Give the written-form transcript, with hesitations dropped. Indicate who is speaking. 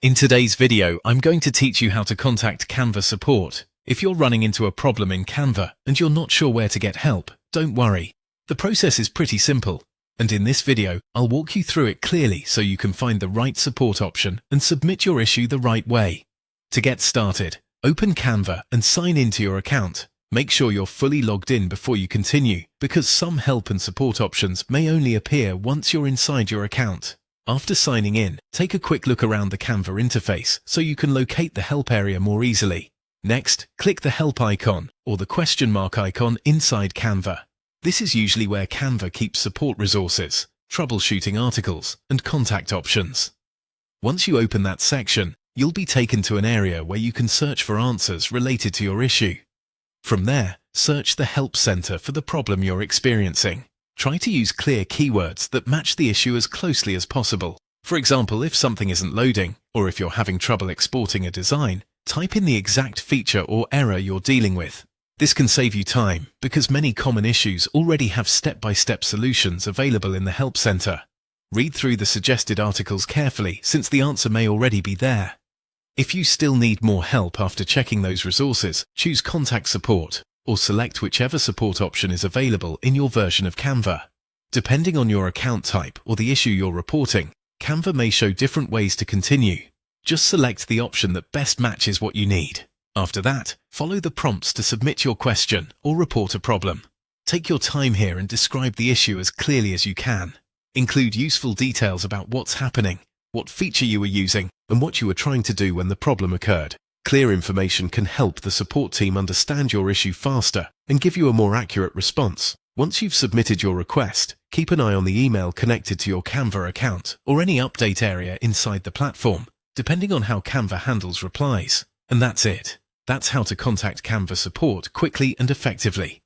Speaker 1: In today's video, I'm going to teach you how to contact Canva Support. If you're running into a problem in Canva and you're not sure where to get help, don't worry. The process is pretty simple, and in this video, I'll walk you through it clearly so you can find the right support option and submit your issue the right way. To get started, open Canva and sign into your account. Make sure you're fully logged in before you continue, because some help and support options may only appear once you're inside your account. After signing in, take a quick look around the Canva interface so you can locate the help area more easily. Next, click the help icon or the question mark icon inside Canva. This is usually where Canva keeps support resources, troubleshooting articles, and contact options. Once you open that section, you'll be taken to an area where you can search for answers related to your issue. From there, search the Help Center for the problem you're experiencing. Try to use clear keywords that match the issue as closely as possible. For example, if something isn't loading, or if you're having trouble exporting a design, type in the exact feature or error you're dealing with. This can save you time, because many common issues already have step-by-step solutions available in the Help Center. Read through the suggested articles carefully, since the answer may already be there. If you still need more help after checking those resources, choose Contact Support, or select whichever support option is available in your version of Canva. Depending on your account type or the issue you're reporting, Canva may show different ways to continue. Just select the option that best matches what you need. After that, follow the prompts to submit your question or report a problem. Take your time here and describe the issue as clearly as you can. Include useful details about what's happening, what feature you were using, and what you were trying to do when the problem occurred. Clear information can help the support team understand your issue faster and give you a more accurate response. Once you've submitted your request, keep an eye on the email connected to your Canva account or any update area inside the platform, depending on how Canva handles replies. And that's it. That's how to contact Canva Support quickly and effectively.